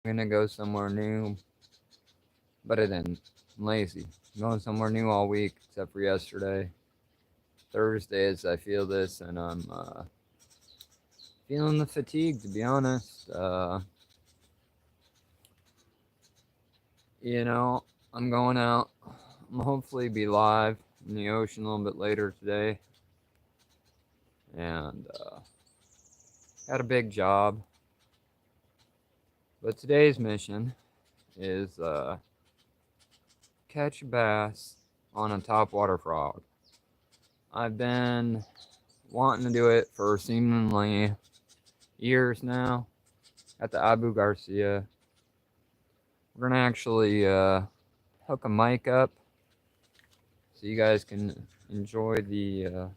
I'm gonna go somewhere new, but I didn't. I'm lazy. I'm going somewhere new all week except for yesterday. Thursdays, I feel this, and I'm feeling the fatigue. To be honest, you know, I'm going out. I'm hopefully be live in the ocean a little bit later today, and got a big job. But today's mission is catch a bass on a topwater frog. I've been wanting to do it for seemingly years now at the Abu Garcia. We're gonna actually hook a mic up so you guys can enjoy the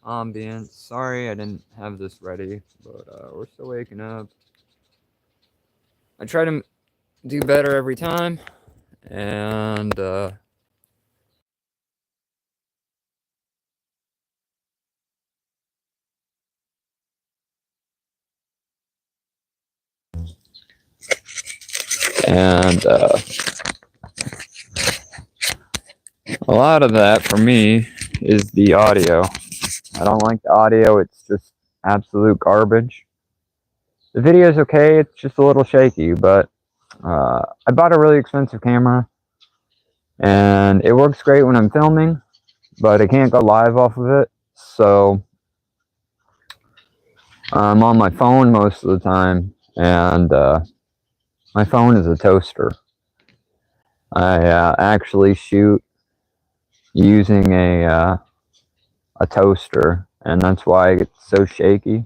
ambience. Sorry I didn't have this ready, but we're still waking up. I try to do better every time, and and a lot of that for me is the audio. I don't like the audio, it's just absolute garbage. The video's okay, it's just a little shaky, but I bought a really expensive camera and it works great when I'm filming, but I can't go live off of it. So I'm on my phone most of the time, and my phone is a toaster. I actually shoot using a toaster, and that's why it's so shaky.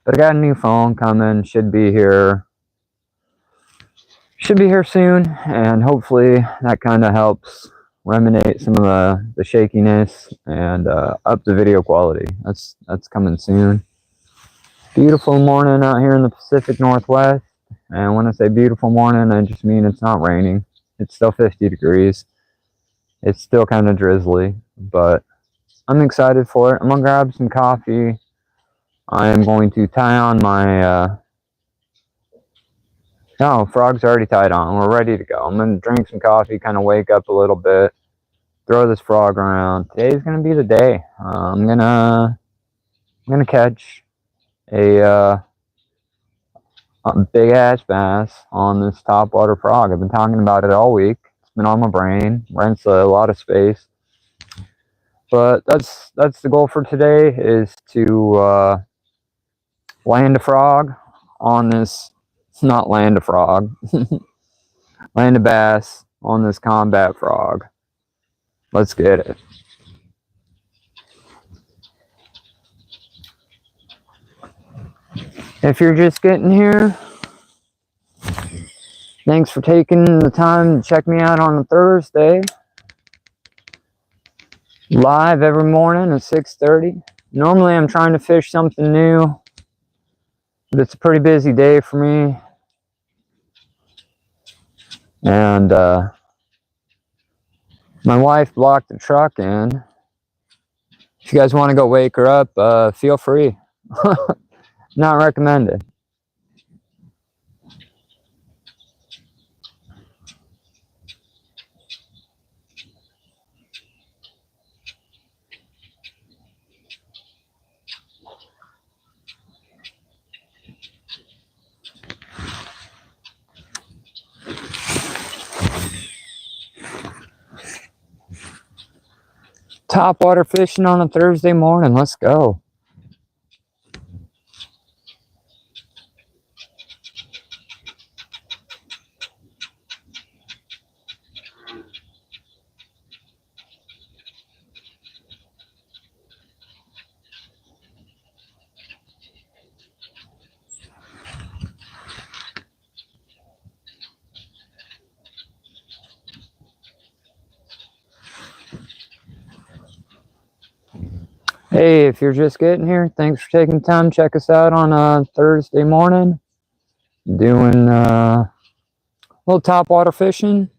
But I got a new phone coming, should be here soon, and hopefully that kind of helps remediate some of the shakiness and up the video quality. That's coming soon. Beautiful morning out here in the Pacific Northwest, and when I say beautiful morning, I just mean it's not raining. It's still 50 degrees. It's still kind of drizzly, but I'm excited for it. I'm gonna grab some coffee. I am going to tie on my no, frog's already tied on. We're ready to go. I'm gonna drink some coffee, kind of wake up a little bit, throw this frog around. Today's gonna be the day. I'm gonna catch a big ass bass on this topwater frog. I've been talking about it all week. It's been on my brain. Rents a lot of space, but that's the goal for today, is to land a frog on this. Not land a frog, land a bass on this combat frog. Let's get it. If you're just getting here, thanks for taking the time to check me out on a Thursday. Live every morning at 6:30. Normally I'm trying to fish something new, but it's a pretty busy day for me. And my wife blocked the truck in. If you guys want to go wake her up, feel free. Not recommended. Top water fishing on a Thursday morning. Let's go. Hey, if you're just getting here, thanks for taking time to check us out on a Thursday morning. Doing a little top water fishing.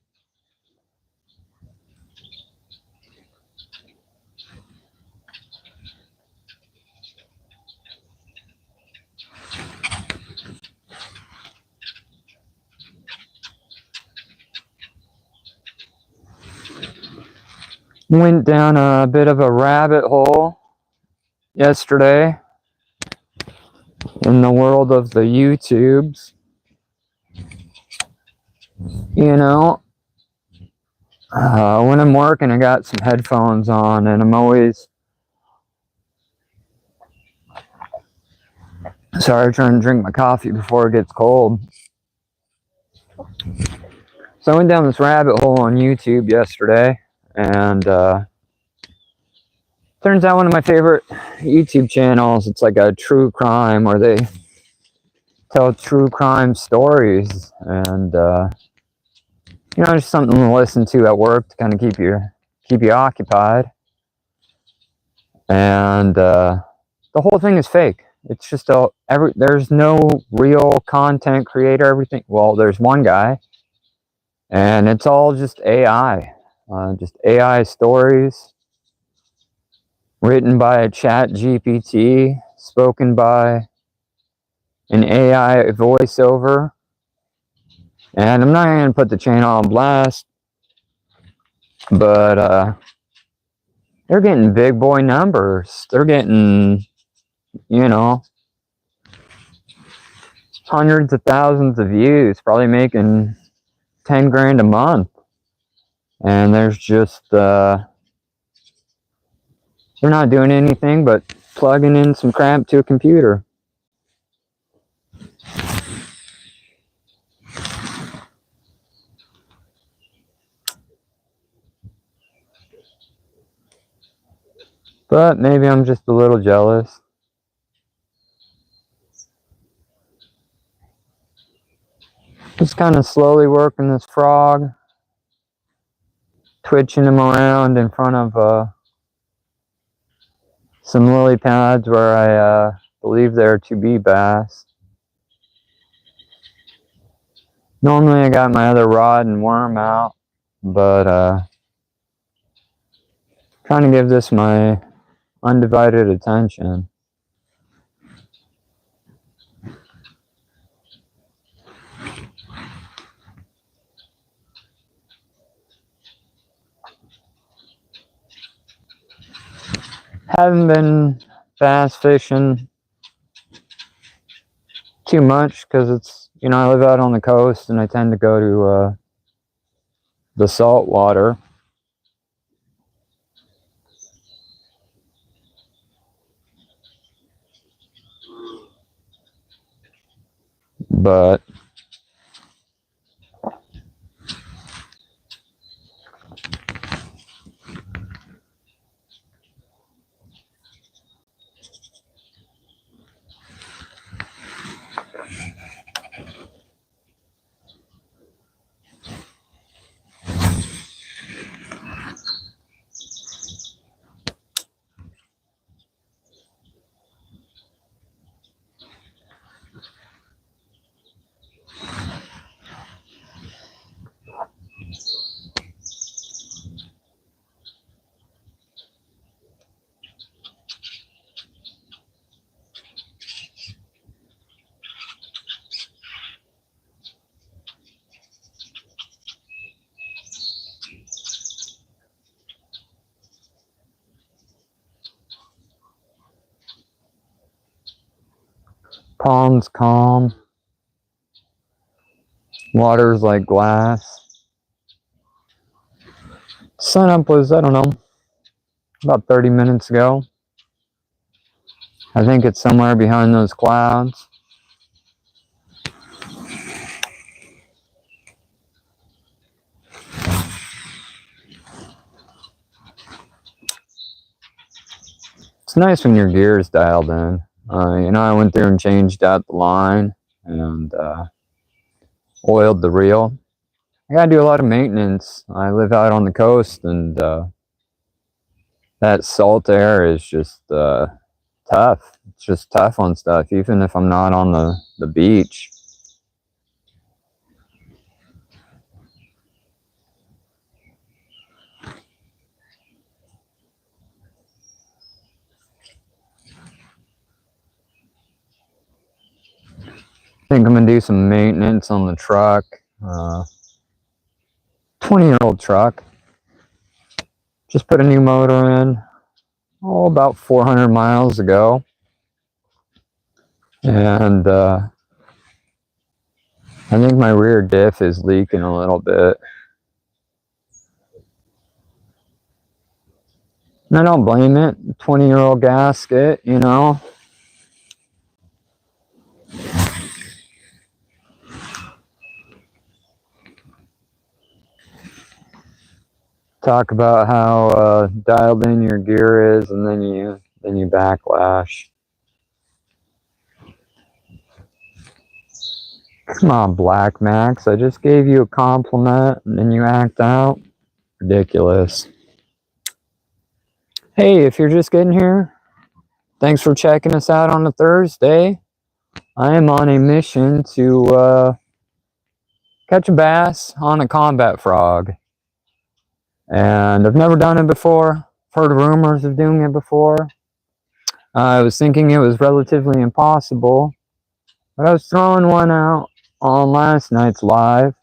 Went down a bit of a rabbit hole yesterday in the world of the YouTubes. You know, when I'm working, I got some headphones on, and I'm always sorry, trying to drink my coffee before it gets cold. So I went down this rabbit hole on YouTube yesterday, and turns out one of my favorite YouTube channels, it's like a true crime where they tell true crime stories, and you know, just something to listen to at work to kind of keep you occupied. And the whole thing is fake. It's just there's no real content creator. Everything, well, there's one guy, and it's all just AI, just AI stories written by a chat GPT, spoken by an AI voiceover. And I'm not going to put the channel on blast, but they're getting big boy numbers. They're getting, you know, hundreds of thousands of views, probably making 10 grand a month. And there's just, they're not doing anything but plugging in some crap to a computer. But maybe I'm just a little jealous. Just kind of slowly working this frog, twitching him around in front of some lily pads where I believe they're to be bass. Normally I got my other rod and worm out, but trying to give this my undivided attention. Haven't been bass fishing too much because it's, you know, I live out on the coast and I tend to go to the salt water. But pond's calm. Water's like glass. Sunup was, I don't know, about 30 minutes ago. I think it's somewhere behind those clouds. It's nice when your gear is dialed in. You know, I went through and changed out the line and oiled the reel. I gotta do a lot of maintenance. I live out on the coast, and that salt air is just tough. It's just tough on stuff, even if I'm not on the beach. I think I'm gonna do some maintenance on the truck. 20-year-old truck. Just put a new motor in, about 400 miles ago. And I think my rear diff is leaking a little bit. And I don't blame it. 20-year-old gasket, you know. Talk about how dialed in your gear is, and then you backlash. Come on, Black Max. I just gave you a compliment, and then you act out. Ridiculous. Hey, if you're just getting here, thanks for checking us out on a Thursday. I am on a mission to catch a bass on a combat frog. And I've never done it before. Heard rumors of doing it before. I was thinking it was relatively impossible, but I was throwing one out on last night's live,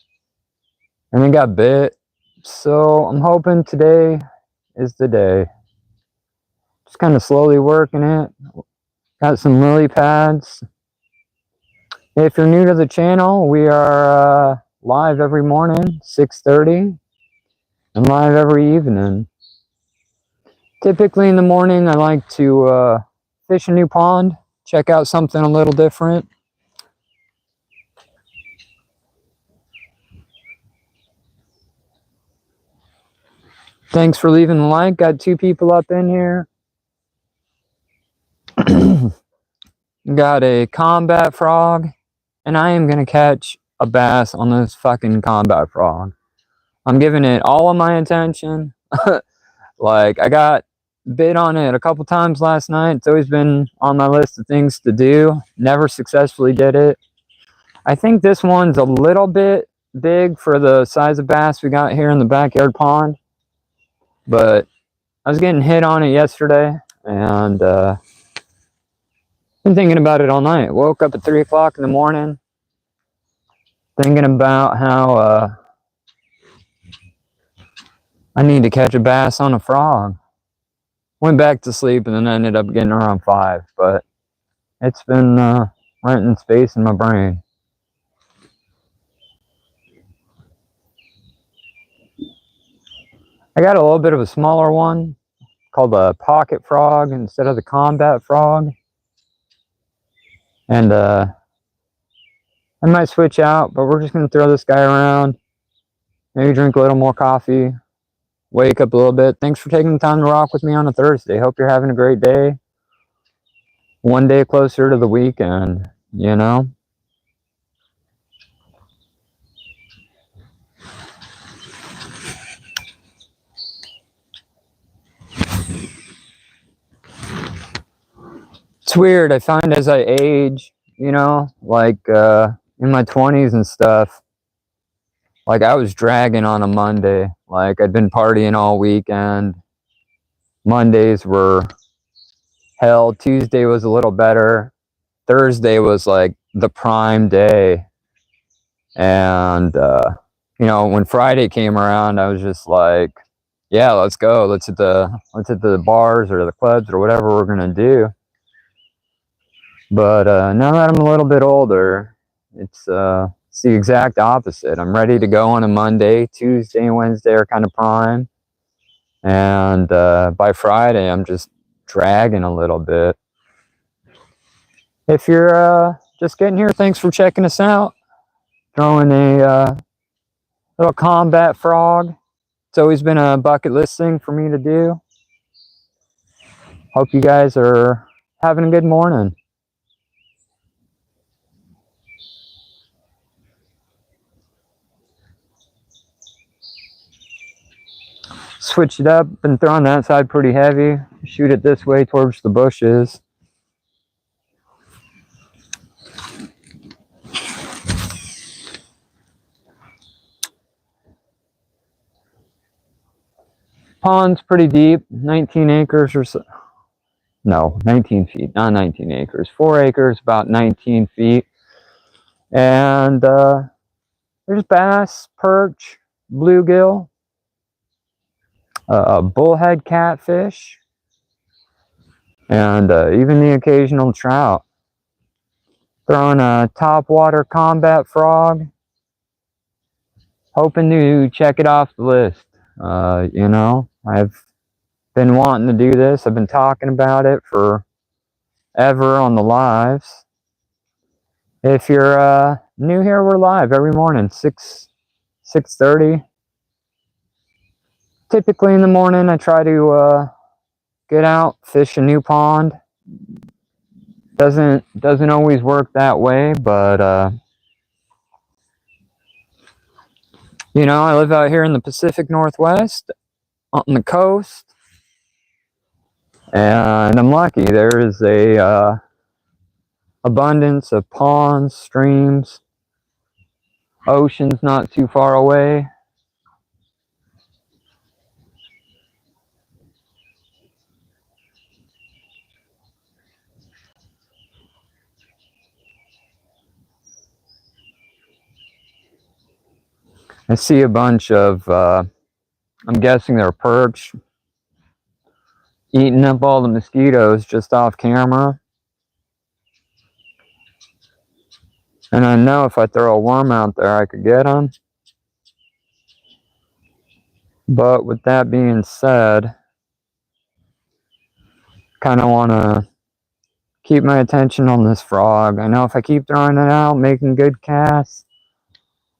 and it got bit. So I'm hoping today is the day. Just kind of slowly working it. Got some lily pads. If you're new to the channel, we are live every morning, 6:30, and live every evening. Typically in the morning, I like to fish a new pond, check out something a little different. Thanks for leaving the like. Got 2 people up in here. Got a combat frog, and I am going to catch a bass on this fucking combat frog. I'm giving it all of my attention. Like, I got bit on it a couple times last night. It's always been on my list of things to do. Never successfully did it. I think this one's a little bit big for the size of bass we got here in the backyard pond. But I was getting hit on it yesterday, and been thinking about it all night. Woke up at 3 o'clock in the morning, thinking about how I need to catch a bass on a frog. Went back to sleep and then ended up getting around 5, but it's been renting space in my brain. I got a little bit of a smaller one called a pocket frog instead of the combat frog. And I might switch out, but we're just going to throw this guy around. Maybe drink a little more coffee. Wake up a little bit. Thanks for taking the time to rock with me on a Thursday. Hope you're having a great day. One day closer to the weekend, you know? It's weird. I find as I age, you know, like in my 20s and stuff, like I was dragging on a Monday. Like I'd been partying all weekend. Mondays were hell. Tuesday was a little better. Thursday was like the prime day. And, you know, when Friday came around, I was just like, yeah, let's go. Let's hit the bars or the clubs or whatever we're going to do. But now that I'm a little bit older, it's the exact opposite. I'm ready to go on a Monday. Tuesday and Wednesday are kind of prime. And by Friday, I'm just dragging a little bit. If you're just getting here, thanks for checking us out. Throwing a little combat frog. It's always been a bucket list thing for me to do. Hope you guys are having a good morning. Switch it up. Been throwing that side pretty heavy. Shoot it this way towards the bushes. Pond's pretty deep. 19 acres or so. No, 19 feet. Not 19 acres. 4 acres, about 19 feet. And there's bass, perch, bluegill. bullhead catfish, and even the occasional trout. Throwing a topwater combat frog, hoping to check it off the list. You know, I've been wanting to do this. I've been talking about it for ever on the lives. If you're new here, we're live every morning, 6:30. Typically in the morning, I try to get out, fish a new pond. Doesn't always work that way, but you know, I live out here in the Pacific Northwest, on the coast, and I'm lucky. There is a abundance of ponds, streams, oceans not too far away. I see a bunch of, I'm guessing they're perch, eating up all the mosquitoes just off camera. And I know if I throw a worm out there, I could get them. But with that being said, kind of want to keep my attention on this frog. I know if I keep throwing it out, making good casts,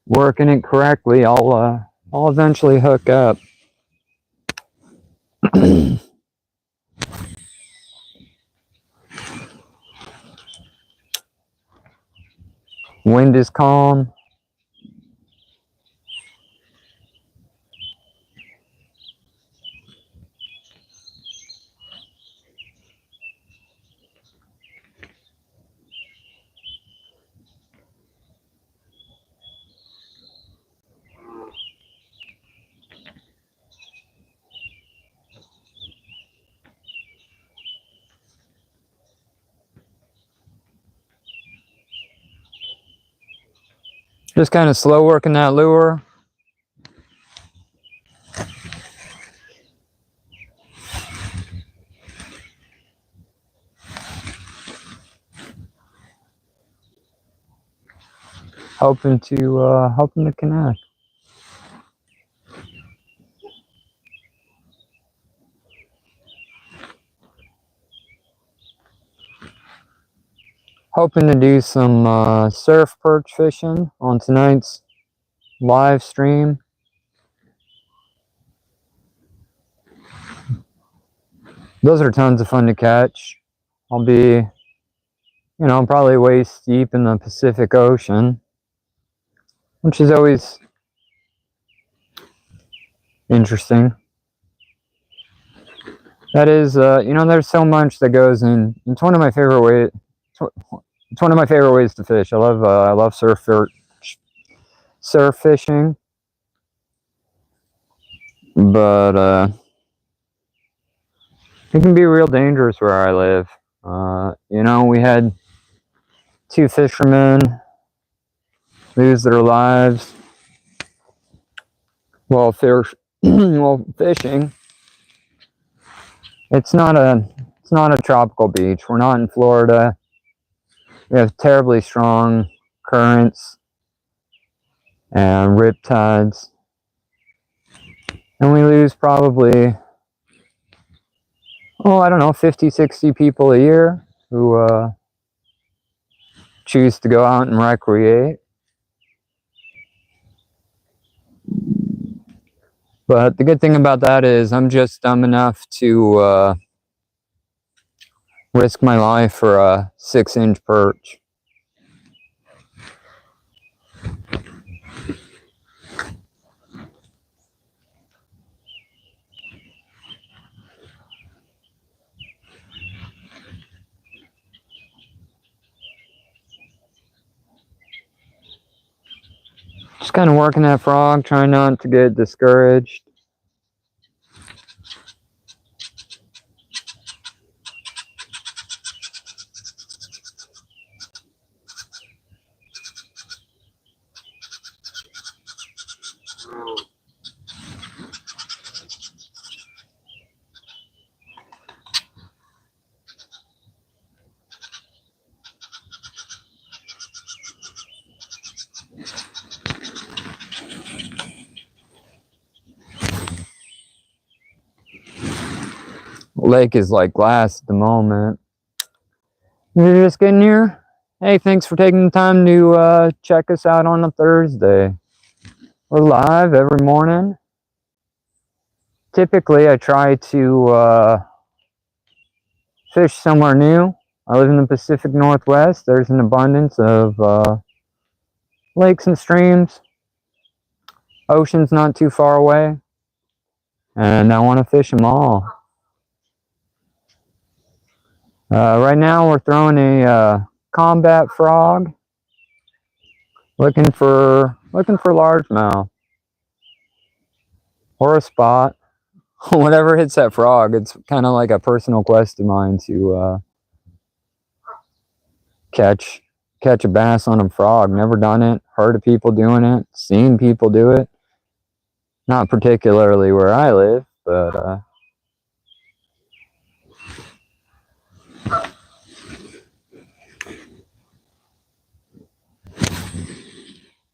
working it correctly, I'll eventually hook up. Wind is calm. Just kind of slow working that lure. Hoping to connect. Hoping to do some surf perch fishing on tonight's live stream. Those are tons of fun to catch. I'll be, you know, probably waist deep in the Pacific Ocean, which is always interesting. That is, you know, there's so much that goes in. It's one of my favorite ways. It's one of my favorite ways to fish. I love surf fishing, but it can be real dangerous where I live. You know, we had 2 fishermen lose their lives while fishing. It's not a tropical beach. We're not in Florida. We have terribly strong currents and rip tides, and we lose probably, I don't know, 50-60 people a year who choose to go out and recreate. But the good thing about that is I'm just dumb enough to risk my life for a 6-inch perch. Just kind of working that frog, trying not to get discouraged. Lake is like glass at the moment. You're just getting here? Hey, thanks for taking the time to check us out on a Thursday. We're live every morning. Typically, I try to fish somewhere new. I live in the Pacific Northwest. There's an abundance of lakes and streams. Ocean's not too far away. And I want to fish them all. Right now, we're throwing a combat frog. Looking for largemouth. Or a spot. Whatever hits that frog. It's kind of like a personal quest of mine to catch a bass on a frog. Never done it. Heard of people doing it. Seen people do it. Not particularly where I live, but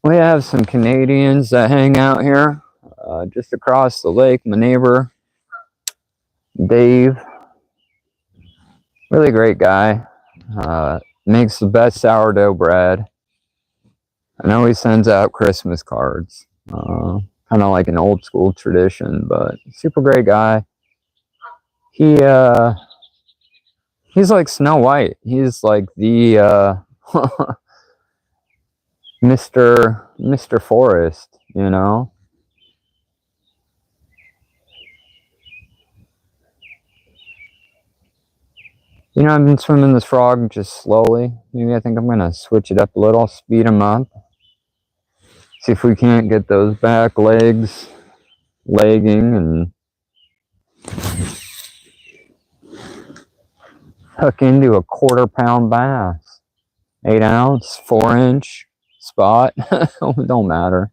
we have some Canadians that hang out here just across the lake. My neighbor, Dave, really great guy. Makes the best sourdough bread. I know he sends out Christmas cards. Kind of like an old school tradition, but super great guy. He's like Snow White. He's like the Mr. Forest, you know. You know, I've been swimming this frog just slowly. Maybe I think I'm gonna switch it up a little, speed him up. See if we can't get those back legs legging and hook into a 1/4 pound bass. 8 ounce, 4-inch spot. It don't matter.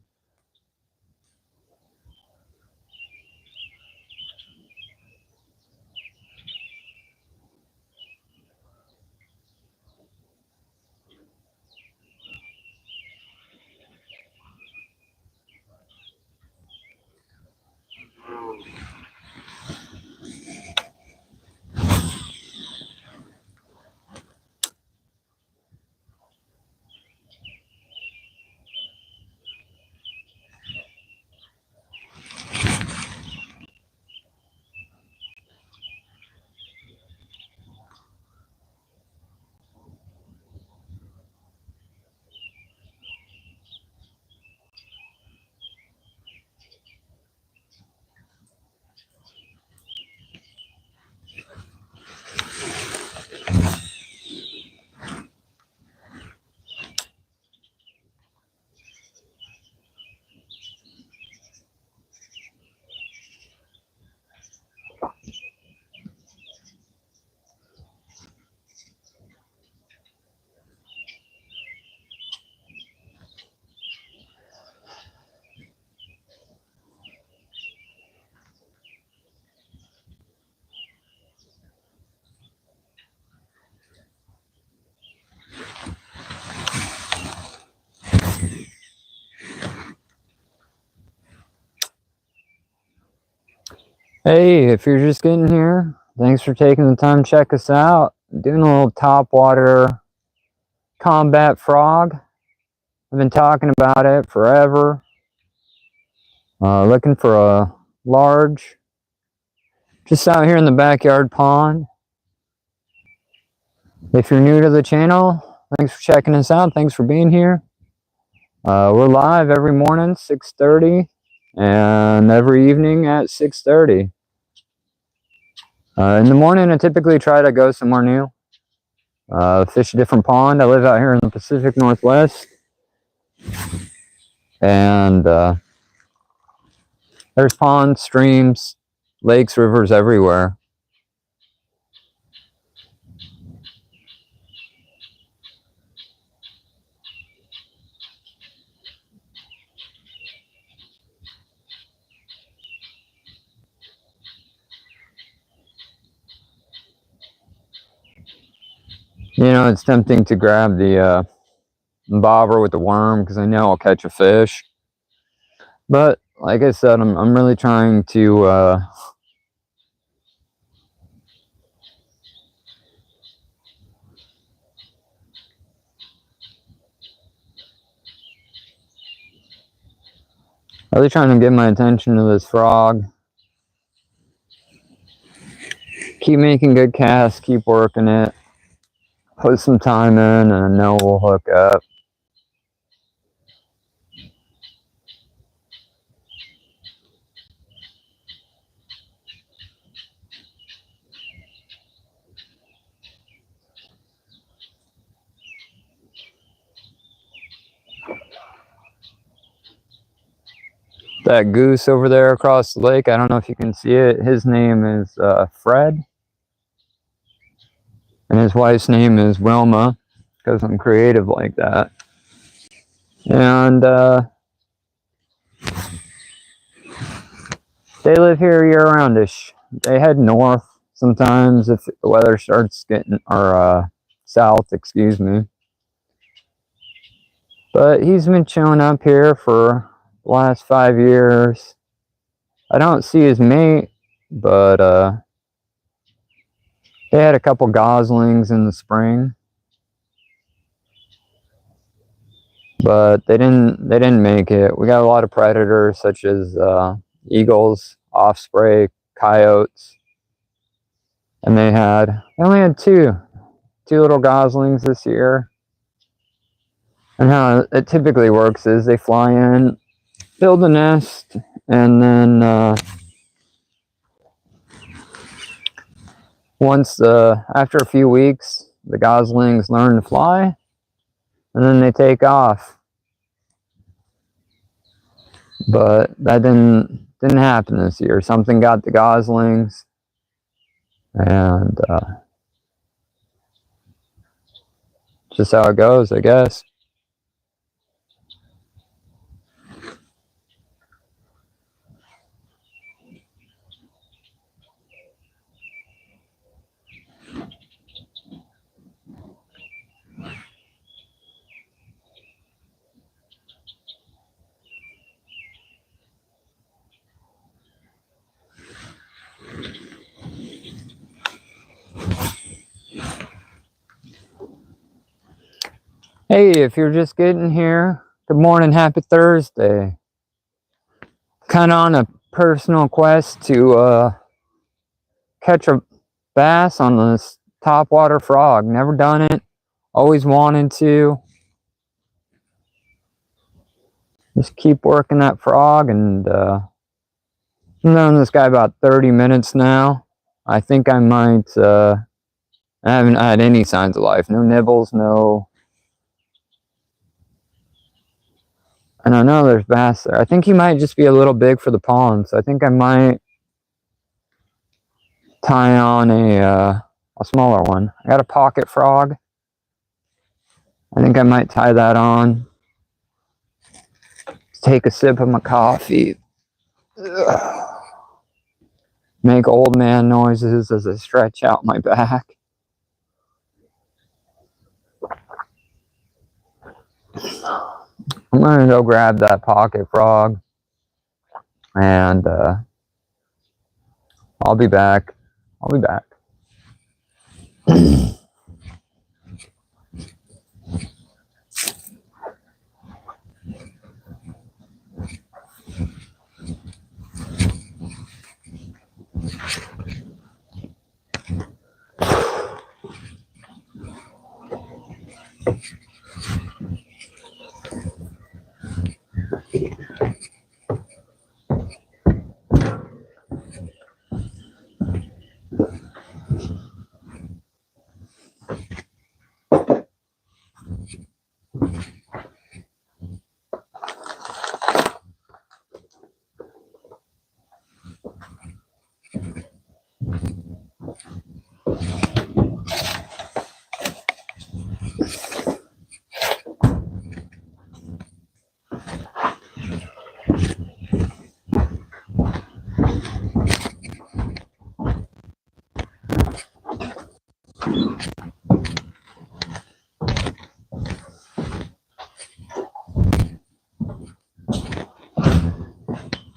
Hey, if you're just getting here, thanks for taking the time to check us out. Doing a little topwater combat frog. I've been talking about it forever. Looking for a large, just out here in the backyard pond. If you're new to the channel, thanks for checking us out. Thanks for being here. We're live every morning, 6:30, and every evening at 6:30. In the morning, I typically try to go somewhere new. Fish a different pond. I live out here in the Pacific Northwest. And there's ponds, streams, lakes, rivers everywhere. You know, it's tempting to grab the bobber with the worm because I know I'll catch a fish. But like I said, I'm really trying to Really trying to get my attention to this frog. Keep making good casts, keep working it. Put some time in and I know we'll hook up. That goose over there across the lake, I don't know if you can see it. His name is Fred. And his wife's name is Wilma, because I'm creative like that. And they live here year-roundish. They head north sometimes if the weather starts getting, or south, excuse me. But he's been chilling up here for the last 5 years. I don't see his mate, but they had a couple goslings in the spring. But they didn't make it. We got a lot of predators such as eagles, osprey, coyotes. And they only had two little goslings this year. And how it typically works is they fly in, build a nest, and then after a few weeks, the goslings learn to fly, and then they take off. But that didn't happen this year. Something got the goslings, and just how it goes, I guess. Hey, if you're just getting here, good morning, happy Thursday. Kind of on a personal quest to catch a bass on this topwater frog. Never done it, always wanted to. Just keep working that frog, and I've known this guy about 30 minutes now. I think I might, I haven't had any signs of life, no nibbles, no. And I know there's bass there. I think he might just be a little big for the pond, so I think I might tie on a smaller one. I got a pocket frog. I think I might tie that on. Take a sip of my coffee. Ugh. Make old man noises as I stretch out my back. I'm gonna go grab that pocket frog, and I'll be back.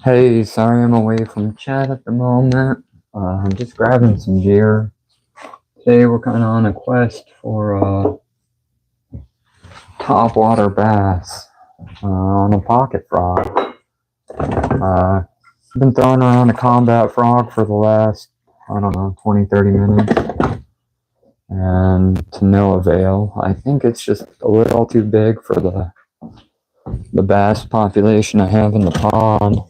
Hey, sorry I'm away from chat at the moment. I'm just grabbing some gear. Today we're kind of on a quest for topwater bass on a pocket frog. I've been throwing around a combat frog for the last, I don't know, 20-30 minutes, and to no avail. I think it's just a little too big for the bass population I have in the pond.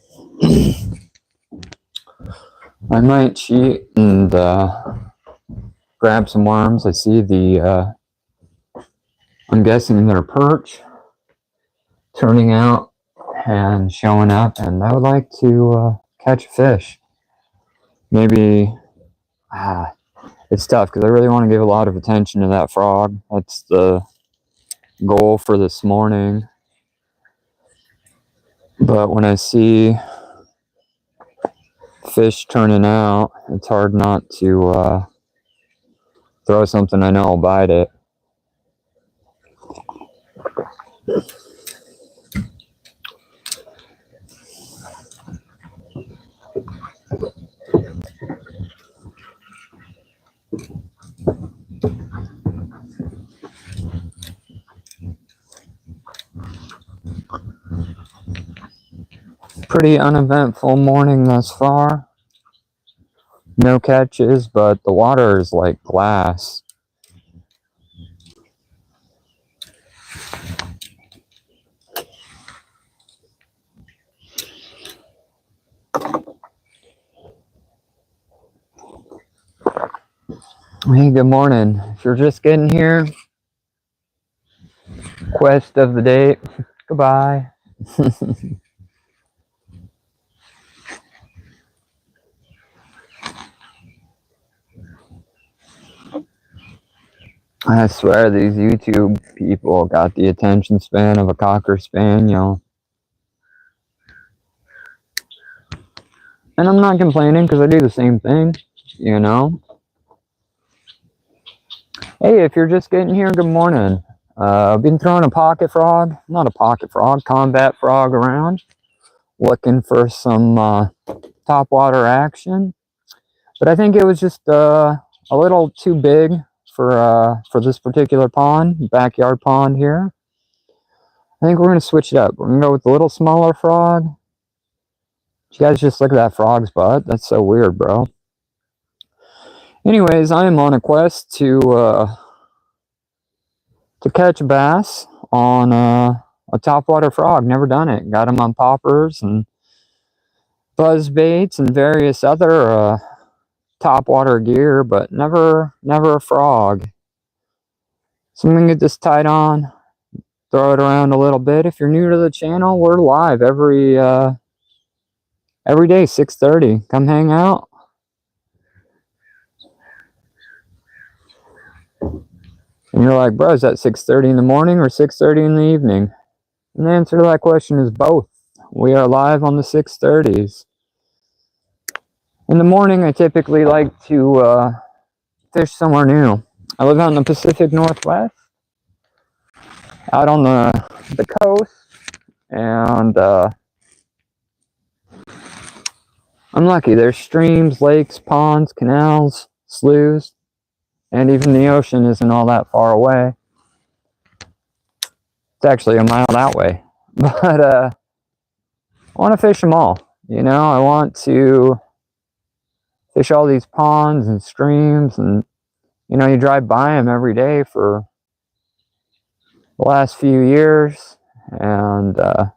I might cheat and grab some worms. I see I'm guessing they're perch turning out and showing up, and I would like to catch a fish. Maybe, it's tough because I really want to give a lot of attention to that frog. That's the goal for this morning. But when I see fish turning out, it's hard not to throw something I know will bite it. Pretty uneventful morning thus far. No catches, but the water is like glass. Hey, good morning. If you're just getting here, quest of the day. Goodbye. I swear these YouTube people got the attention span of a Cocker Spaniel. And I'm not complaining because I do the same thing, you know. Hey, if you're just getting here, good morning. I've been throwing a pocket frog, not a pocket frog, combat frog around, looking for some topwater action. But I think it was just a little too big for this particular pond, backyard pond here. I think we're going to switch it up. We're going to go with the little smaller frog. You guys just look at that frog's butt. That's so weird, bro. Anyways, I am on a quest to catch a bass on a topwater frog. Never done it. Got them on poppers and buzz baits and various other topwater gear, but never a frog. So I'm gonna get this tied on, throw it around a little bit. If you're new to the channel, we're live every day, 6:30. Come hang out. And you're like, bro, is that 6:30 in the morning or 6:30 in the evening? And the answer to that question is both. We are live on the 6:30s. In the morning, I typically like to fish somewhere new. I live out in the Pacific Northwest, out on the coast, and I'm lucky. There's streams, lakes, ponds, canals, sloughs, and even the ocean isn't all that far away. It's actually a mile that way. But I want to fish them all. You know, I want to fish all these ponds and streams, and you know, you drive by them every day for the last few years, and I've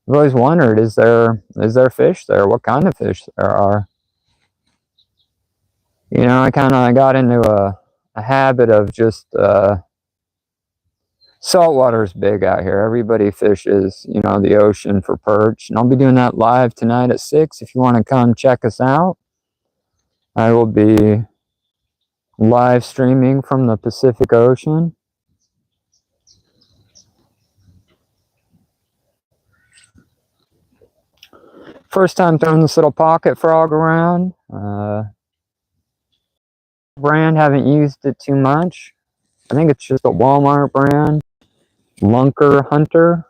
always wondered, is there fish there? What kind of fish there are? You know, I kind of got into a habit of just saltwater's big out here. Everybody fishes, you know, the ocean for perch, and I'll be doing that live tonight at 6. If you want to come check us out, I will be live streaming from the Pacific Ocean. First time throwing this little pocket frog around. Brand, haven't used it too much. I think it's just a Walmart brand. Lunker Hunter.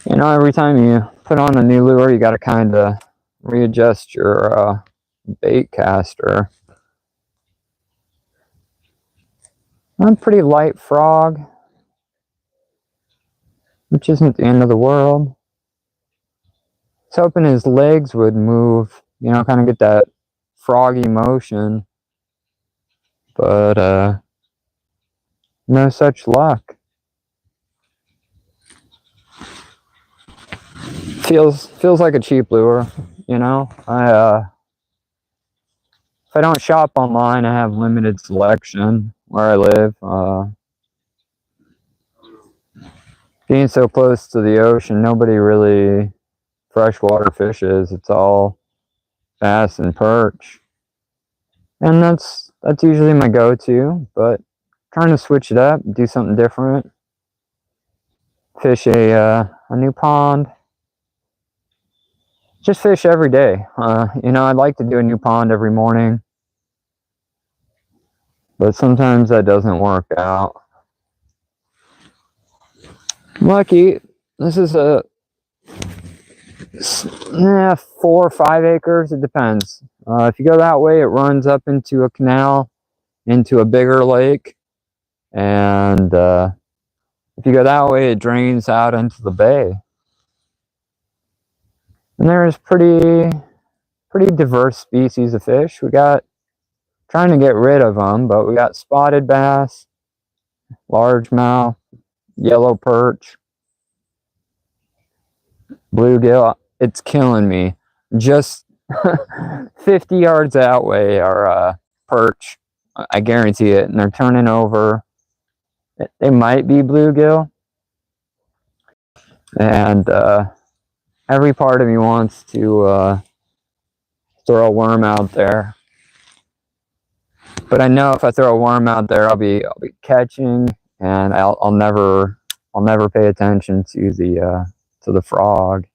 You know, every time you put on a new lure, you got to kind of readjust your bait caster. I'm pretty light frog. which isn't the end of the world. I was hoping his legs would move, you know, kind of get that froggy motion, but no such luck. Feels like a cheap lure, you know. If I don't shop online, I have limited selection where I live. Being so close to the ocean, nobody really freshwater fishes. It's all bass and perch, and that's usually my go-to. But trying to switch it up, do something different, fish a new pond. Just fish every day. You know, I'd like to do a new pond every morning, but sometimes that doesn't work out. I'm lucky. This is a 4 or 5 acres. It depends. If you go that way, it runs up into a canal, into a bigger lake, and if you go that way, it drains out into the bay. And there's pretty diverse species of fish. We got, trying to get rid of them, but we got spotted bass, largemouth, yellow perch, bluegill. It's killing me. Just 50 yards that way are perch. I guarantee it. And they're turning over. They might be bluegill. And every part of me wants to throw a worm out there. But I know if I throw a worm out there, I'll be catching, and I'll never pay attention to the frog.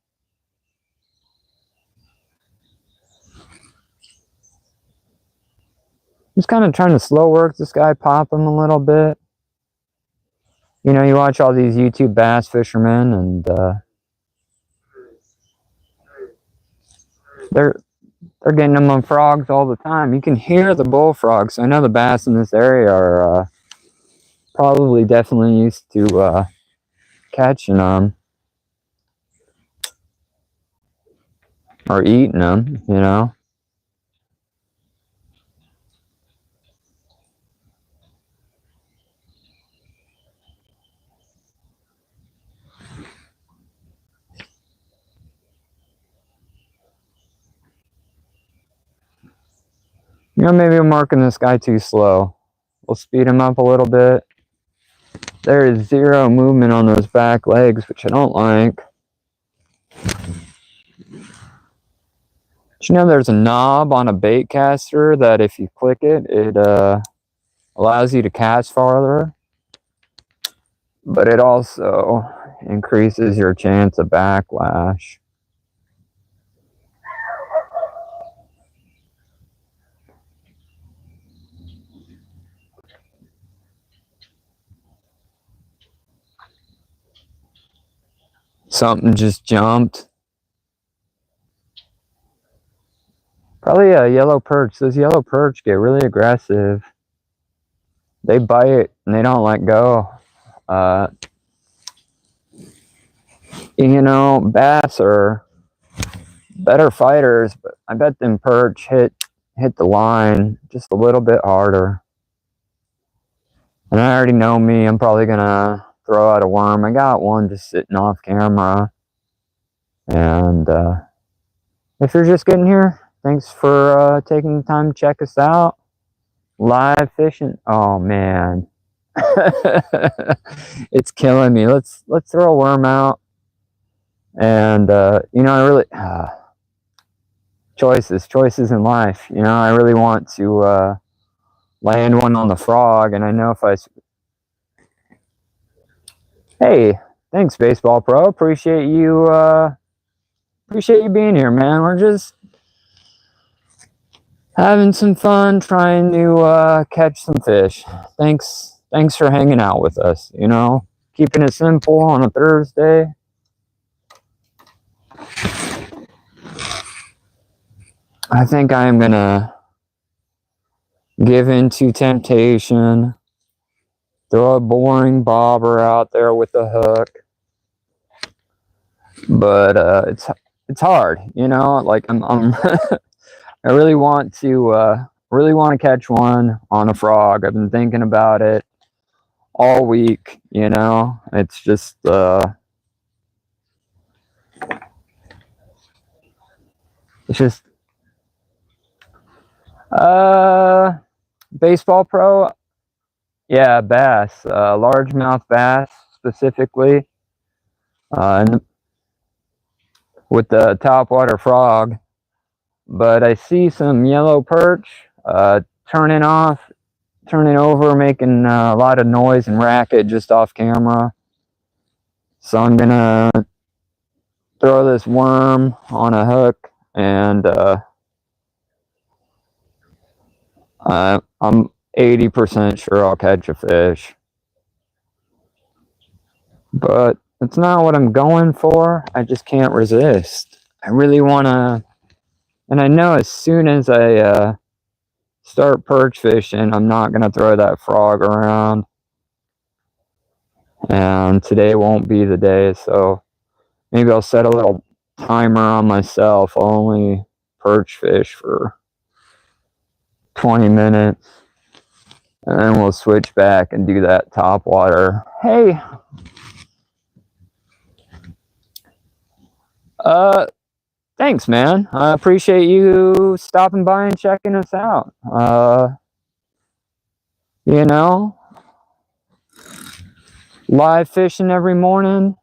Just kind of trying to slow work this guy, pop him a little bit. You know, you watch all these YouTube bass fishermen, and they're getting them on frogs all the time. You can hear the bullfrogs. I know the bass in this area are probably definitely used to catching them or eating them, you know. You know, maybe I'm marking this guy too slow. We'll speed him up a little bit. There is zero movement on those back legs, which I don't like. Did you know there's a knob on a bait caster that if you click it, it allows you to cast farther, but it also increases your chance of backlash. Something just jumped. Probably a yellow perch. Those yellow perch get really aggressive. They bite and they don't let go. You know, bass are better fighters, but I bet them perch hit the line just a little bit harder. And I already know me. I'm probably gonna throw out a worm. I got one just sitting off camera. And if you're just getting here, thanks for taking the time to check us out. Live fishing. Oh man, it's killing me. Let's throw a worm out. And you know, I really choices in life. You know, I really want to land one on the frog, and I know if I. Hey, thanks, Baseball Pro. Appreciate you being here, man. We're just having some fun trying to catch some fish. Thanks for hanging out with us, you know, keeping it simple on a Thursday. I think I am gonna give in to temptation, throw a boring bobber out there with a hook, but it's hard, you know. Like I'm I really want to catch one on a frog. I've been thinking about it all week, you know. It's just it's just uh baseball pro. Yeah, bass, largemouth bass specifically, and with the topwater frog. But I see some yellow perch turning off, turning over, making a lot of noise and racket just off camera. So I'm gonna throw this worm on a hook, and I'm 80% sure I'll catch a fish. But it's not what I'm going for. I just can't resist. I really want to, and I know as soon as I start perch fishing, I'm not going to throw that frog around. And today won't be the day, so maybe I'll set a little timer on myself. I'll only perch fish for 20 minutes, and then we'll switch back and do that top water. Hey, thanks, man. I appreciate you stopping by and checking us out. You know, live fishing every morning,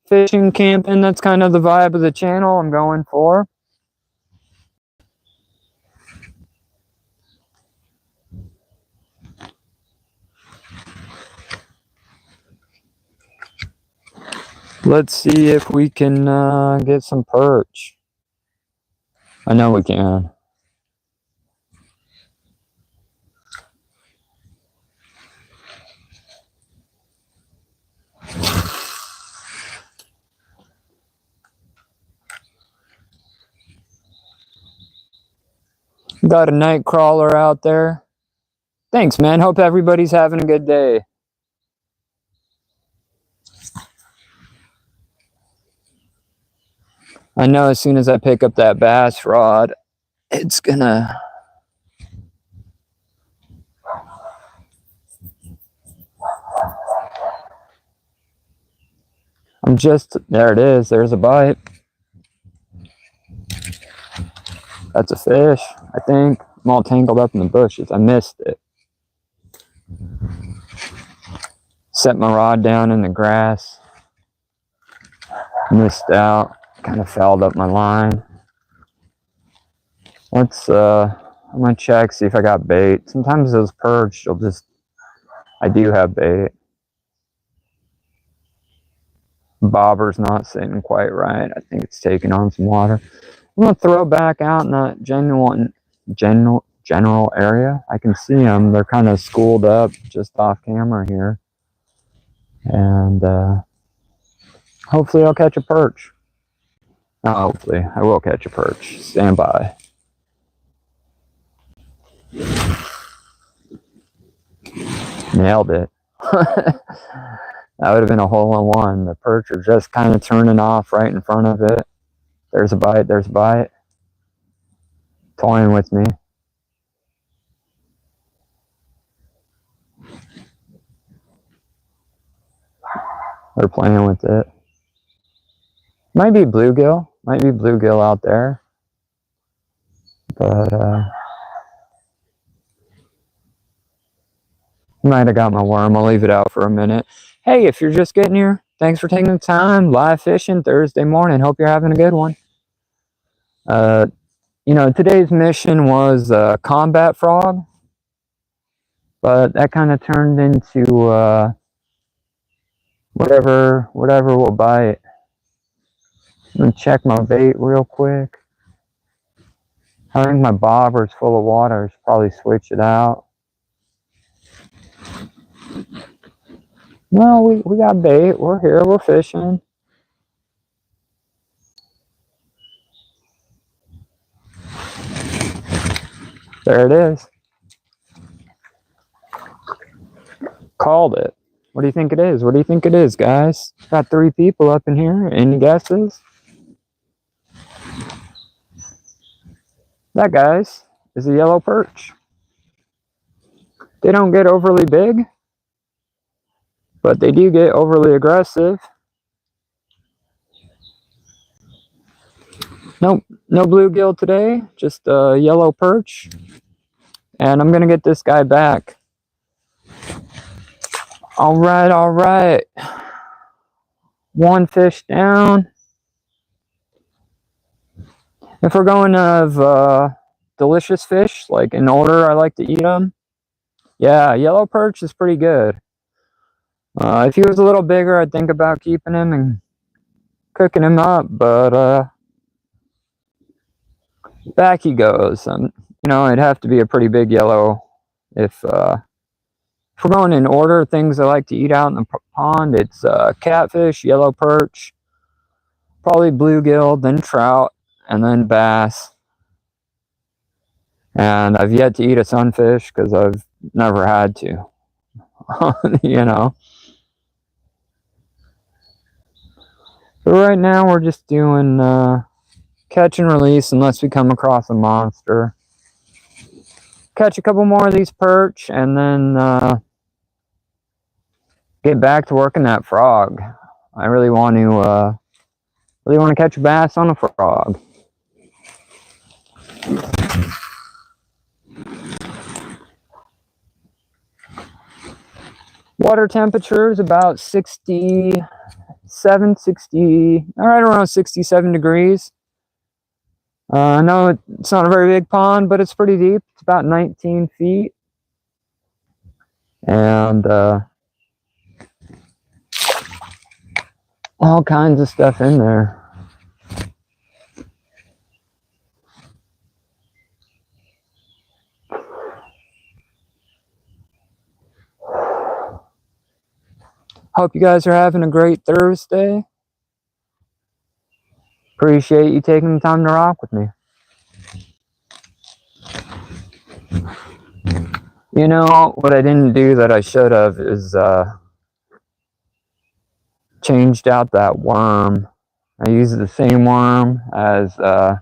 fishing, camping, that's kind of the vibe of the channel I'm going for. Let's see if we can get some perch. I know we can. Got a night crawler out there. Thanks, man. Hope everybody's having a good day. I know as soon as I pick up that bass rod, it's gonna... there it is. There's a bite. That's a fish, I think. I'm all tangled up in the bushes. I missed it. Set my rod down in the grass. Missed out. Kind of fouled up my line. Let's, I'm gonna check, see if I got bait. Sometimes those perch, I do have bait. Bobber's not sitting quite right. I think it's taking on some water. I'm gonna throw back out in that general area. I can see them. They're kind of schooled up just off camera here. And hopefully I'll catch a perch. Not hopefully, I will catch a perch. Stand by. Nailed it. That would have been a hole-in-one. The perch are just kind of turning off right in front of it. There's a bite, there's a bite. Toying with me. They're playing with it. Might be bluegill. Might be bluegill out there. But, might have got my worm. I'll leave it out for a minute. Hey, if you're just getting here, thanks for taking the time. Live fishing Thursday morning. Hope you're having a good one. You know, today's mission was combat frog, but that kind of turned into whatever will bite. I'm gonna check my bait real quick. I think my bobber's full of water. I should probably switch it out. No, we got bait. We're here. We're fishing. There it is. Called it. What do you think it is? What do you think it is, guys? Got 3 people up in here. Any guesses? That, guys, is a yellow perch. They don't get overly big, but they do get overly aggressive. Nope, no bluegill today, just a yellow perch. And I'm gonna get this guy back. All right. 1 fish down. If we're going of delicious fish, like in order I like to eat them, yeah, yellow perch is pretty good. If he was a little bigger, I'd think about keeping him and cooking him up, but back he goes. You know, it'd have to be a pretty big yellow. If we're going in order, things I like to eat out in the pond, it's catfish, yellow perch, probably bluegill, then trout, and then bass. And I've yet to eat a sunfish because I've never had to. You know. But right now we're just doing catch and release unless we come across a monster. Catch a couple more of these perch and then get back to working that frog. I really want to catch a bass on a frog. Water temperature is about 60, right around 67 degrees. I know it's not a very big pond, but it's pretty deep. It's about 19 feet. And all kinds of stuff in there. Hope you guys are having a great Thursday. Appreciate you taking the time to rock with me. You know, what I didn't do that I should have is changed out that worm. I used the same worm as I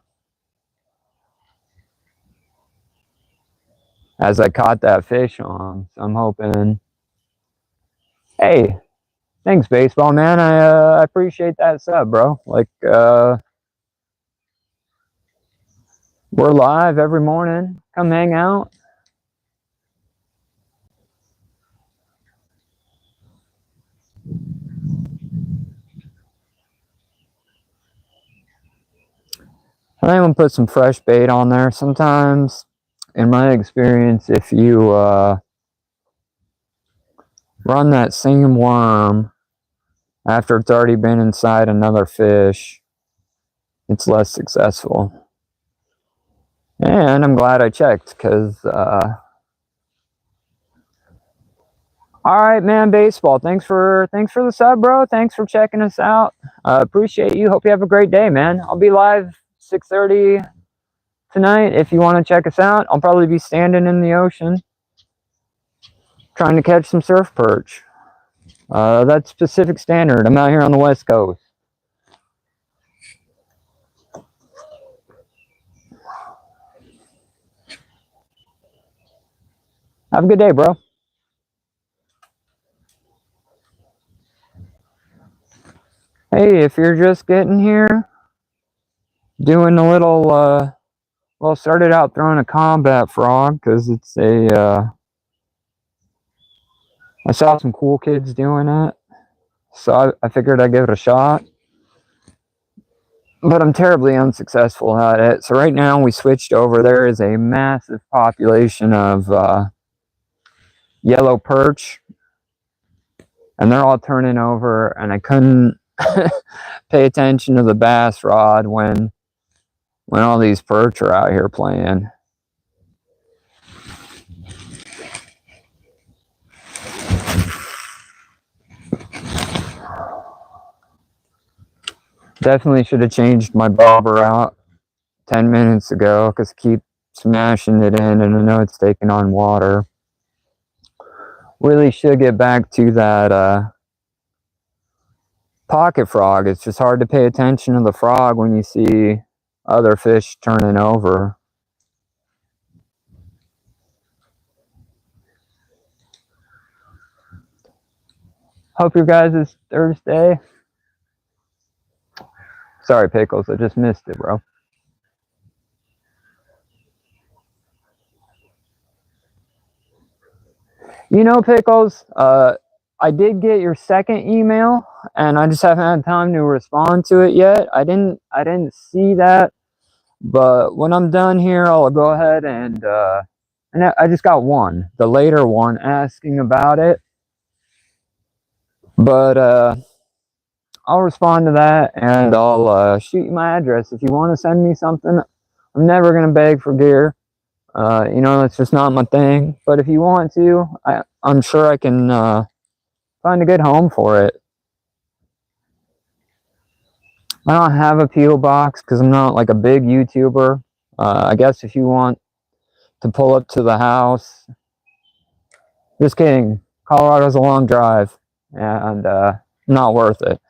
caught that fish on. So I'm hoping. Hey, thanks, baseball man. I appreciate that sub, bro. Like we're live every morning. Come hang out. I think I'm gonna put some fresh bait on there. Sometimes, in my experience, if you run that same worm after it's already been inside another fish, it's less successful. And I'm glad I checked, because alright, man, baseball. Thanks for the sub, bro. Thanks for checking us out. Appreciate you. Hope you have a great day, man. I'll be live 6:30 tonight if you want to check us out. I'll probably be standing in the ocean trying to catch some surf perch. That's Pacific Standard. I'm out here on the West Coast. Have a good day, bro. Hey, if you're just getting here, doing a little, well, started out throwing a combat frog because it's a, I saw some cool kids doing it, so I figured I'd give it a shot. But I'm terribly unsuccessful at it. So right now we switched over. There is a massive population of yellow perch, and they're all turning over, and I couldn't pay attention to the bass rod when all these perch are out here playing. Definitely should have changed my bobber out 10 minutes ago because I keep smashing it in, and I know it's taking on water. really should get back to that pocket frog. It's just hard to pay attention to the frog when you see other fish turning over. Hope your guys is Thursday. Sorry, Pickles, I just missed it, bro. You know, Pickles, I did get your second email, and I just haven't had time to respond to it yet. I didn't see that, but when I'm done here, I'll go ahead and I just got one, the later one, asking about it. But I'll respond to that, and I'll shoot you my address if you want to send me something. I'm never gonna beg for gear. You know, that's just not my thing. But if you want to, I'm sure I can find a good home for it. I don't have a P.O. box because I'm not like a big YouTuber. I guess if you want to pull up to the house, just kidding. Colorado's a long drive and not worth it.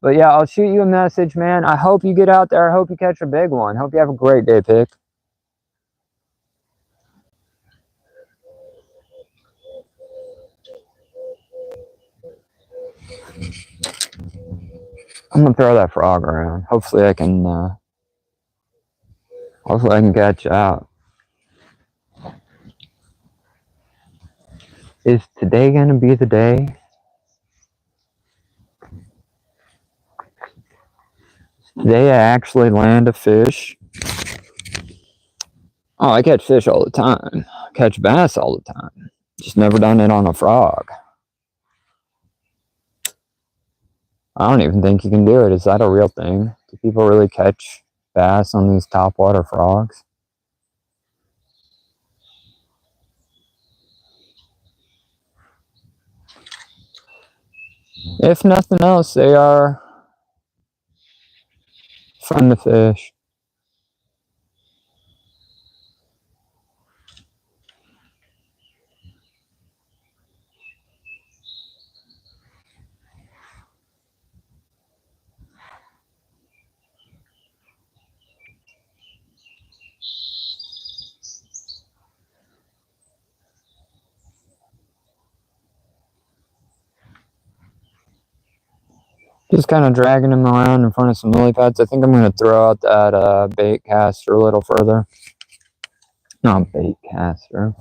But yeah, I'll shoot you a message, man. I hope you get out there. I hope you catch a big one. Hope you have a great day, Pick. I'm gonna throw that frog around. Hopefully I can catch out. Is today gonna be the day? Today I actually land a fish. Oh, I catch fish all the time. I catch bass all the time. Just never done it on a frog. I don't even think you can do it. Is that a real thing? Do people really catch bass on these topwater frogs? If nothing else, they are fun to fish. Just kind of dragging them around in front of some lily pads. I think I'm going to throw out that bait caster a little further. Not bait caster.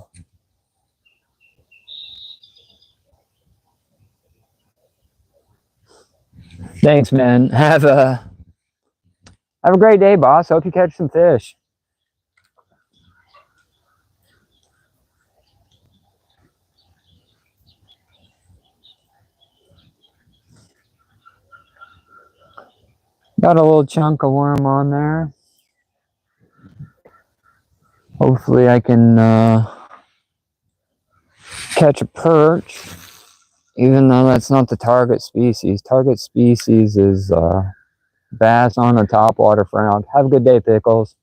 Thanks, man. Have a great day, boss. Hope you catch some fish. Got a little chunk of worm on there. Hopefully I can catch a perch, even though that's not the target species. Target species is bass on a topwater frog. Have a good day, Pickles.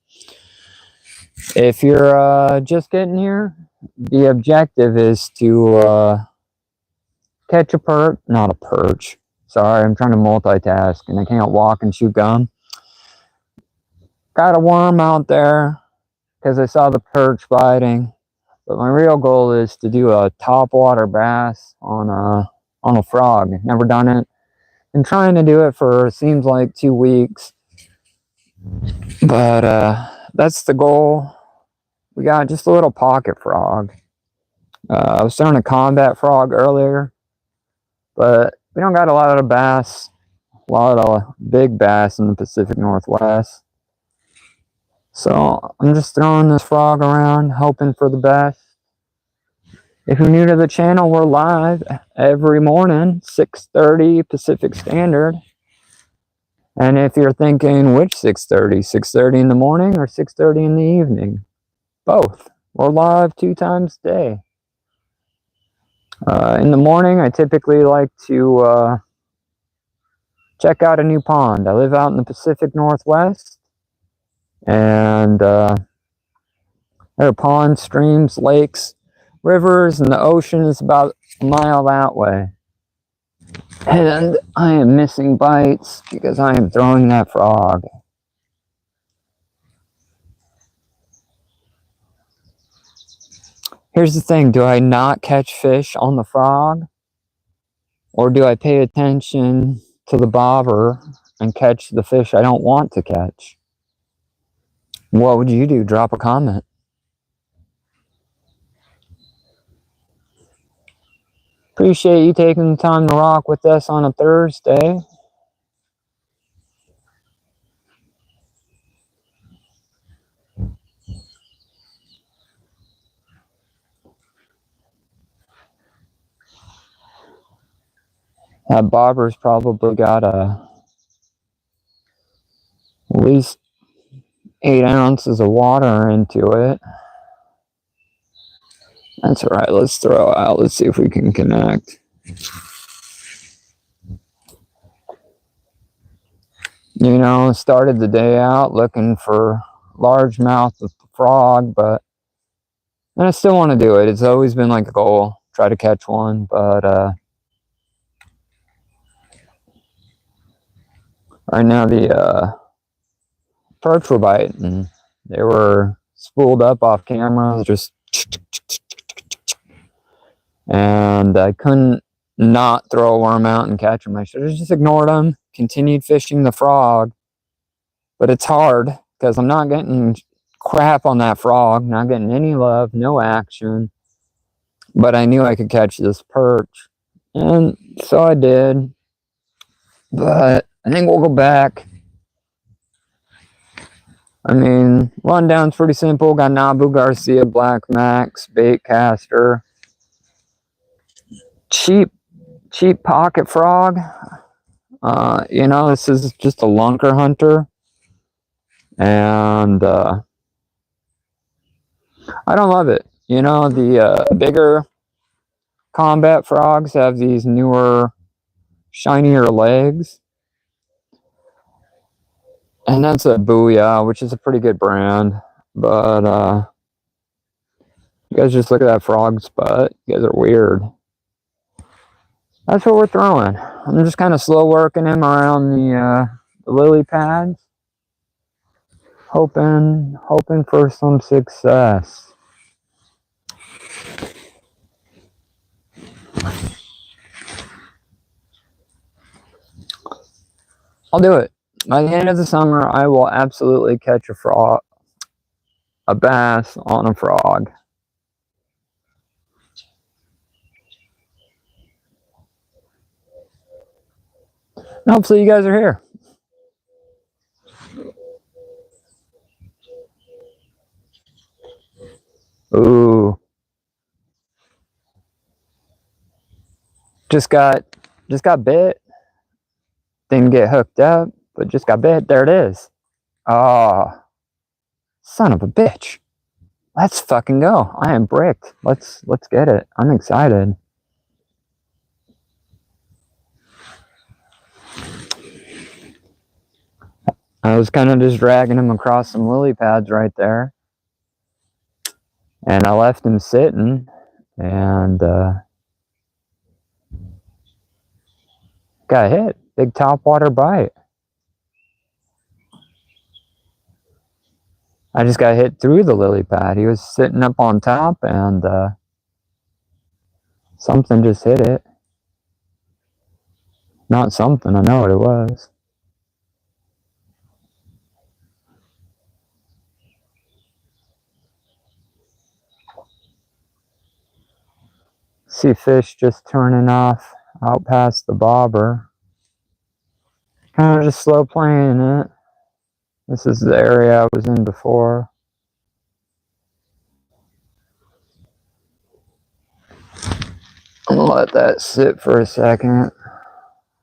If you're just getting here, the objective is to catch a perch, not a perch. Sorry, I'm trying to multitask and I can't walk and chew gum. Got a worm out there because I saw the perch biting. But my real goal is to do a topwater bass on a frog. Never done it. Been trying to do it for seems like 2 weeks. But that's the goal. We got just a little pocket frog. I was throwing a combat frog earlier, but we don't got a lot of bass, a lot of big bass in the Pacific Northwest. So I'm just throwing this frog around, hoping for the best. If you're new to the channel, we're live every morning, 6:30 Pacific Standard. And if you're thinking, which 6:30? 6:30 in the morning or 6:30 in the evening? Both. We're live 2 times a day. In the morning, I typically like to check out a new pond. I live out in the Pacific Northwest, and there are ponds, streams, lakes, rivers, and the ocean is about a mile that way. And I am missing bites because I am throwing that frog. Here's the thing, do I not catch fish on the frog? Or do I pay attention to the bobber and catch the fish I don't want to catch? What would you do? Drop a comment. Appreciate you taking the time to rock with us on a Thursday. That bobber's probably got at least 8 ounces of water into it. That's alright, let's throw out. Let's see if we can connect. You know, started the day out looking for largemouth with the frog, but and I still want to do it. It's always been like a goal, try to catch one, but right now the perch were biting. They were spooled up off camera, just, and I couldn't not throw a worm out and catch them. I should have just ignored them, continued fishing the frog, but it's hard because I'm not getting crap on that frog, not getting any love, no action, but I knew I could catch this perch, and so I did. But I think we'll go back. I mean, rundown's pretty simple. Got Nabu Garcia Black Max bait caster, cheap pocket frog. You know, this is just a lunker hunter, and I don't love it. You know, the bigger combat frogs have these newer, shinier legs, and that's a Booyah, which is a pretty good brand. But you guys just look at that frog's butt. You guys are weird. That's what we're throwing. I'm just kind of slow working him around the lily pads, hoping for some success. I'll do it. By the end of the summer, I will absolutely catch a bass on a frog. And hopefully you guys are here. Ooh. Just got bit. Didn't get hooked up, but just got bit. There it is. Oh, son of a bitch. Let's fucking go. I am bricked. Let's get it. I'm excited. I was kind of just dragging him across some lily pads right there. And I left him sitting, and got hit. Big topwater bite. I just got hit through the lily pad. He was sitting up on top, and something just hit it. Not something, I know what it was. See fish just turning off out past the bobber. Kind of just slow playing it. This is the area I was in before. I'm gonna let that sit for a second.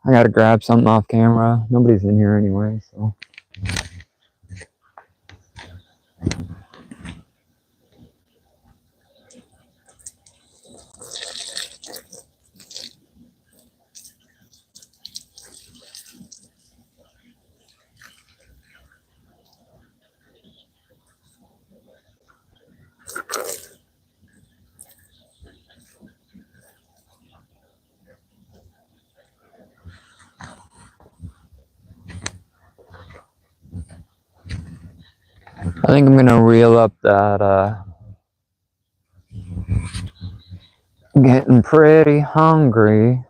I gotta grab something off camera. Nobody's in here anyway, so. I think I'm gonna reel up that, getting pretty hungry.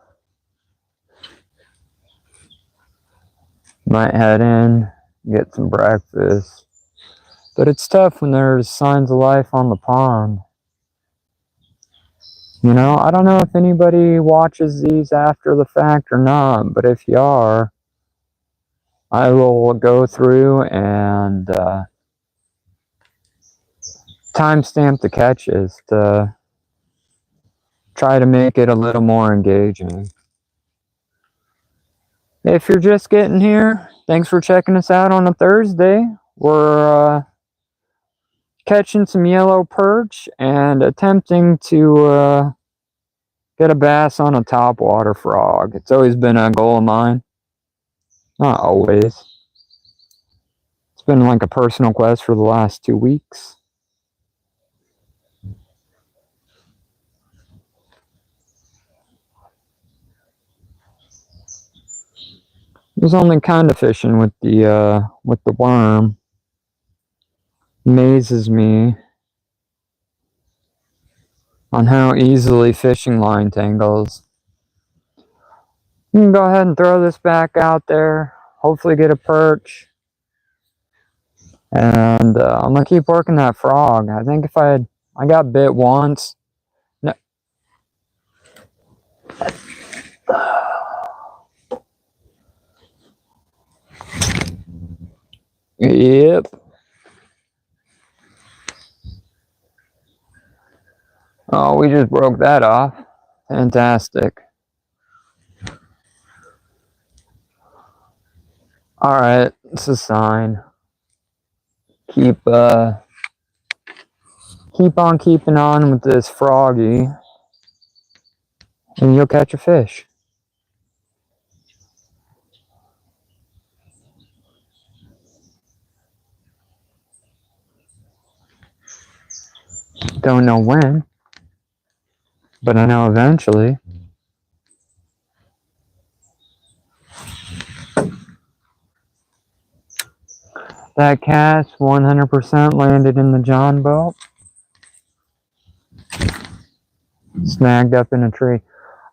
Might head in, get some breakfast. But it's tough when there's signs of life on the pond. You know, I don't know if anybody watches these after the fact or not, but if you are, I will go through and timestamp the catches to try to make it a little more engaging. If you're just getting here, thanks for checking us out on a Thursday. We're catching some yellow perch and attempting to get a bass on a topwater frog. It's always been a goal of mine. Not always. It's been like a personal quest for the last 2 weeks. I was only kind of fishing with the worm. Amazes me on how easily fishing line tangles. You can go ahead and throw this back out there. Hopefully get a perch. And I'm gonna keep working that frog. I think if I got bit once. No. Yep. Oh, we just broke that off. Fantastic. Alright, it's a sign. Keep on keeping on with this froggy, and you'll catch a fish. Don't know when, but I know eventually. That cast 100% landed in the John boat. Snagged up in a tree.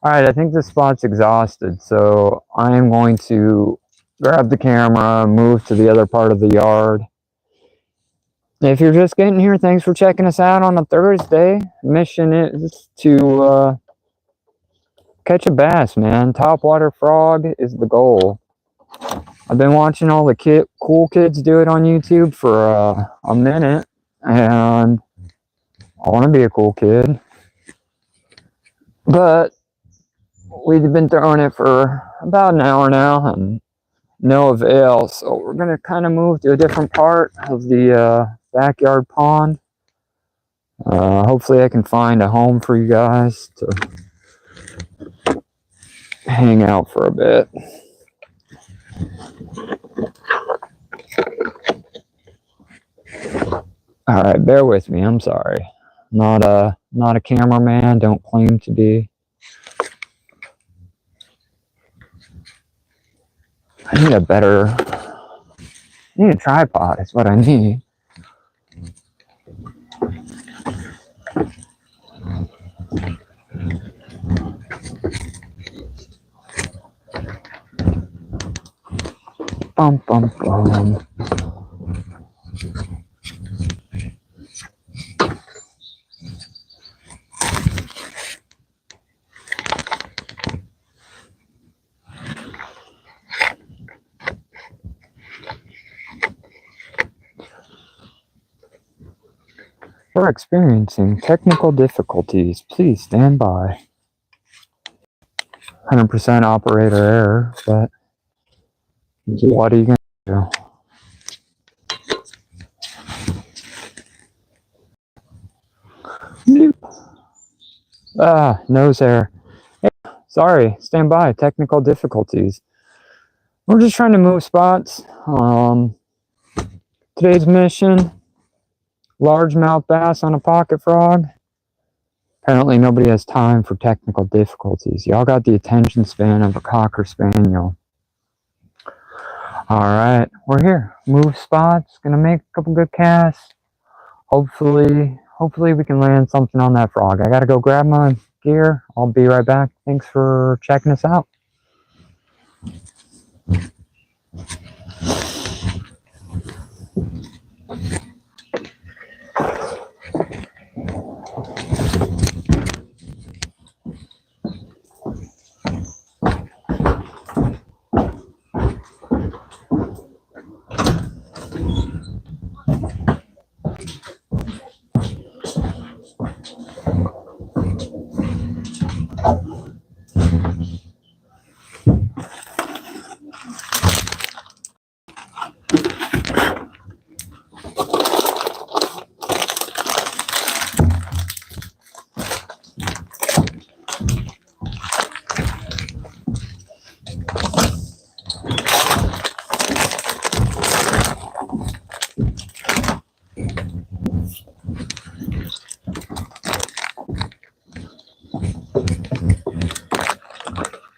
Alright, I think this spot's exhausted, so I am going to grab the camera, move to the other part of the yard. If you're just getting here, thanks for checking us out on a Thursday. Mission is to catch a bass, man. Topwater frog is the goal. I've been watching all the cool kids do it on YouTube for a minute, and I want to be a cool kid. But we've been throwing it for about an hour now, and no avail. So we're going to kind of move to a different part of the backyard pond. Hopefully I can find a home for you guys to hang out for a bit. All right, bear with me. I'm sorry. Not a cameraman. Don't claim to be. I need a tripod. Is what I need. Bum bum bum. We're experiencing technical difficulties. Please stand by. 100% operator error, but what are you going to do? Nope. Nose error. Hey, sorry, stand by. Technical difficulties. We're just trying to move spots. Today's mission, largemouth bass on a pocket frog. Apparently nobody has time for technical difficulties. Y'all got the attention span of a Cocker Spaniel. All right, we're here. Move spots. Gonna make a couple good casts. Hopefully we can land something on that frog. I gotta go grab my gear. I'll be right back. Thanks for checking us out.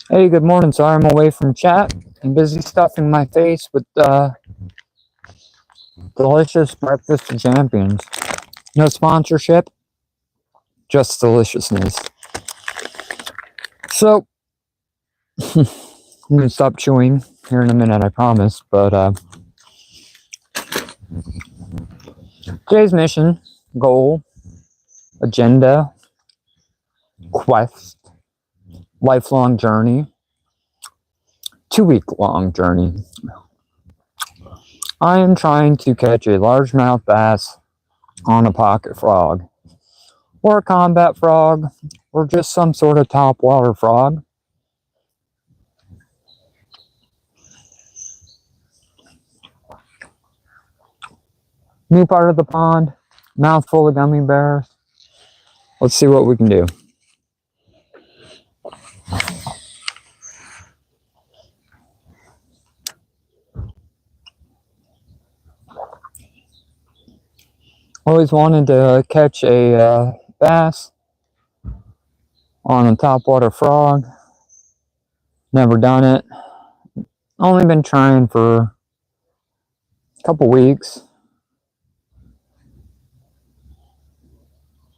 Hey, good morning. Sorry I'm away from chat. I'm busy stuffing my face with delicious breakfast of champions. No sponsorship, just deliciousness. So, I'm gonna stop chewing here in a minute, I promise. But today's mission, goal, agenda, quest, lifelong journey, 2-week-long journey. I am trying to catch a largemouth bass on a pocket frog, or a combat frog, or just some sort of topwater frog. New part of the pond, mouthful of gummy bears. Let's see what we can do. Always wanted to catch a bass on a topwater frog. Never done it. Only been trying for a couple weeks.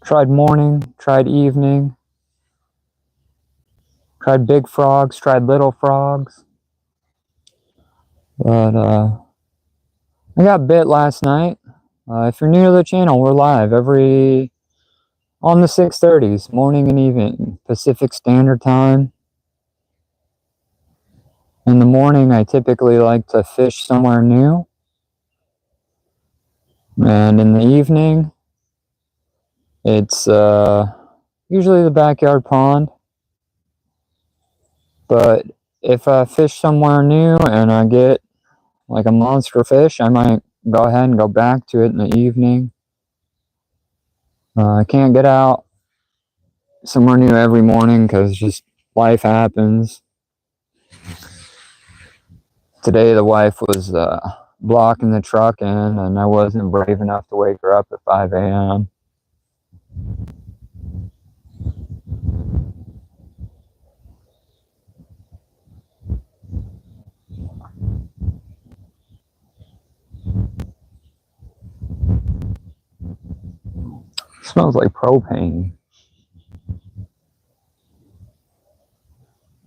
Tried morning, tried evening. Tried big frogs, tried little frogs. But I got bit last night. If you're new to the channel, we're live on the 6:30s, morning and evening, Pacific Standard Time. In the morning, I typically like to fish somewhere new. And in the evening, it's usually the backyard pond. But if I fish somewhere new and I get like a monster fish, I might go ahead and go back to it in the evening. I can't get out somewhere new every morning because just life happens. Today the wife was blocking the truck in, and I wasn't brave enough to wake her up at 5 a.m. Smells like propane.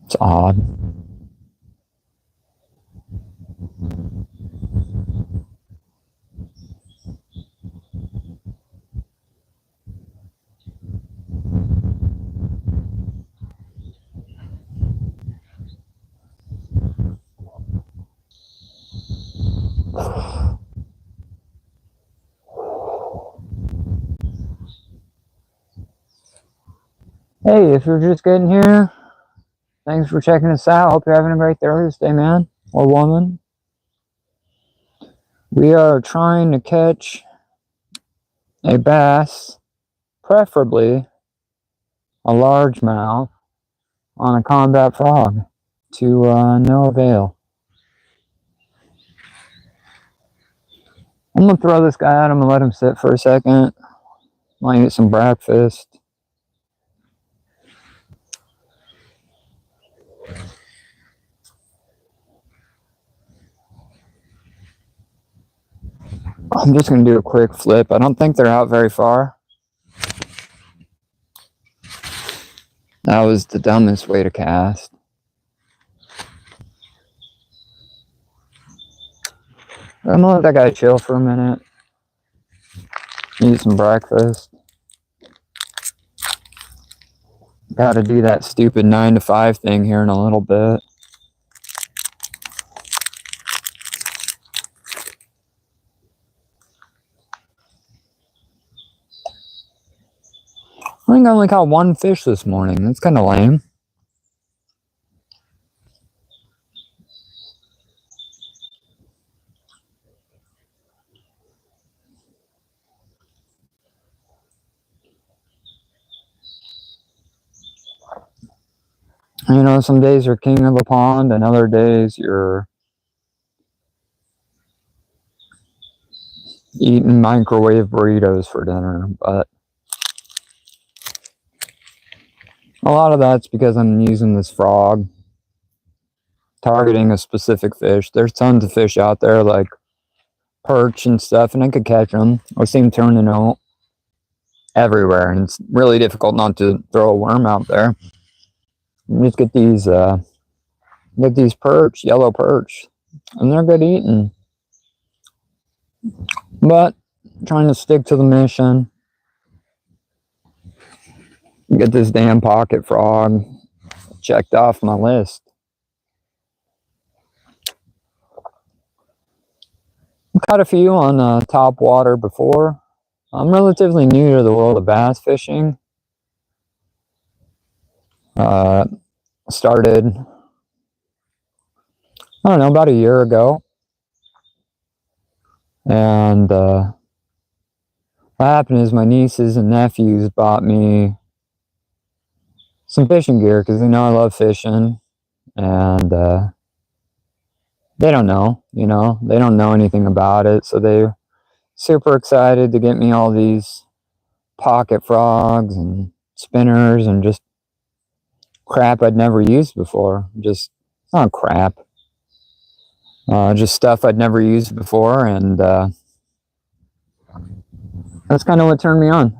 It's odd. Hey, if you're just getting here, thanks for checking us out. Hope you're having a great Thursday, man or woman. We are trying to catch a bass, preferably a largemouth, on a combat frog, to no avail. I'm gonna throw this guy out. I'm gonna let him sit for a second. Might eat some breakfast. I'm just going to do a quick flip. I don't think they're out very far. That was the dumbest way to cast. I'm going to let that guy chill for a minute. Eat some breakfast. Got to do that stupid 9 to 5 thing here in a little bit. I think I only caught one fish this morning. That's kind of lame. You know, some days you're king of the pond, and other days you're eating microwave burritos for dinner. But a lot of that's because I'm using this frog, targeting a specific fish. There's tons of fish out there, like perch and stuff, and I could catch them. I see them turning out everywhere, and it's really difficult not to throw a worm out there. You just get these perch, yellow perch, and they're good eating. But trying to stick to the mission. Get this damn pocket frog checked off my list. I've caught a few on top water before. I'm relatively new to the world of bass fishing. Started, I don't know, about a year ago. And what happened is my nieces and nephews bought me some fishing gear because they know I love fishing. And they don't know, you know, they don't know anything about it. So they're super excited to get me all these pocket frogs and spinners and just crap I'd never used before. Just, not crap. Just stuff I'd never used before, and that's kind of what turned me on.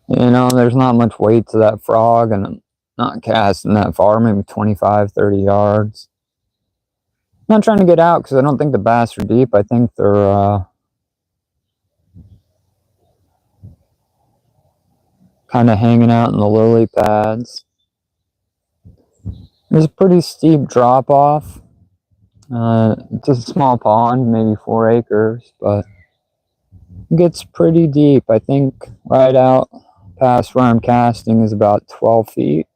You know, there's not much weight to that frog, and I'm not casting that far, maybe 25, 30 yards. I'm not trying to get out because I don't think the bass are deep. I think they're kind of hanging out in the lily pads. There's a pretty steep drop off. It's a small pond, maybe 4 acres, but it gets pretty deep. I think right out past where I'm casting is about 12 feet.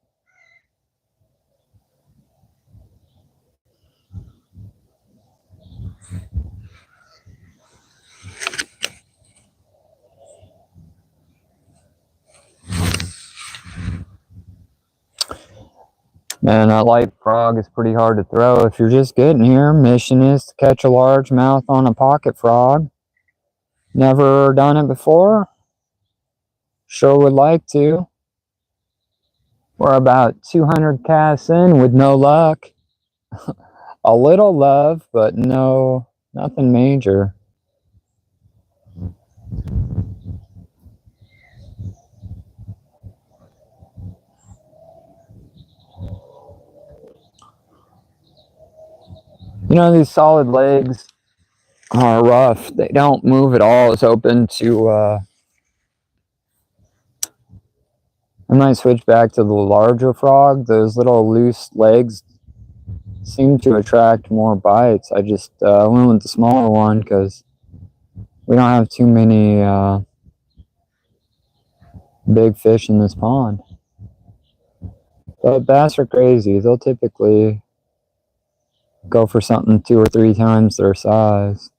Man, that light frog is pretty hard to throw. If you're just getting here, mission is to catch a largemouth on a pocket frog. Never done it before. Sure would like to. We're about 200 casts in with no luck. A little love, but no, nothing major. You know, these solid legs are rough. They don't move at all. It's open to, I might switch back to the larger frog. Those little loose legs seem to attract more bites. I just went with the smaller one because we don't have too many big fish in this pond. But bass are crazy. They'll typically go for something 2 or 3 times their size.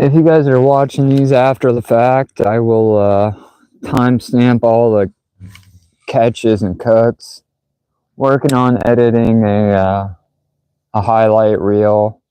If you guys are watching these after the fact, I will timestamp all the catches and cuts. Working on editing a highlight reel.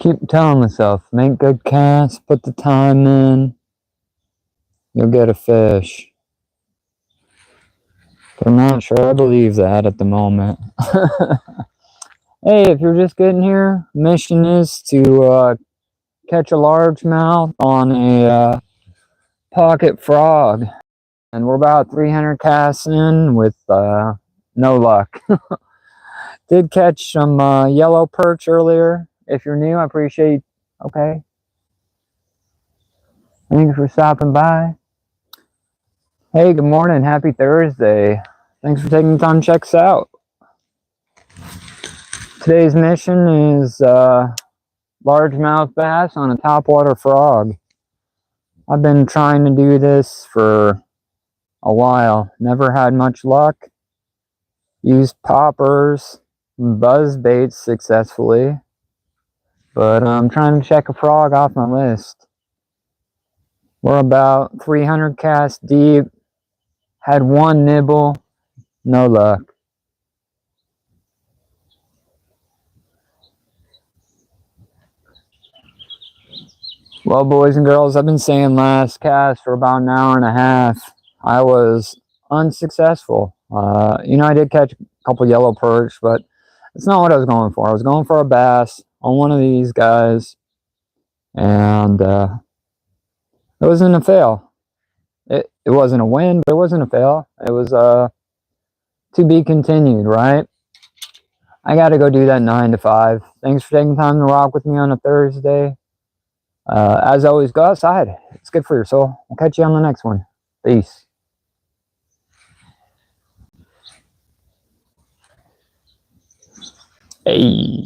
Keep telling myself, make good casts, put the time in, you'll get a fish. But I'm not sure I believe that at the moment. Hey, if you're just getting here, mission is to catch a largemouth on a pocket frog. And we're about 300 casts in with no luck. Did catch some yellow perch earlier. If you're new, I appreciate. Okay. Thanks for stopping by. Hey, good morning. Happy Thursday. Thanks for taking the time to check us out. Today's mission is largemouth bass on a topwater frog. I've been trying to do this for a while. Never had much luck. Used poppers, buzz baits successfully. But I'm trying to check a frog off my list. We're about 300 casts deep. Had one nibble. No luck. Well, boys and girls, I've been saying last cast for about an hour and a half. I was unsuccessful. I did catch a couple yellow perch, but it's not what I was going for. I was going for a bass on one of these guys, and it wasn't a fail. It wasn't a win, but it wasn't a fail. It was to be continued, right? I got to go do that 9 to 5. Thanks for taking time to rock with me on a Thursday. As always, go outside. It's good for your soul. I'll catch you on the next one. Peace. Hey.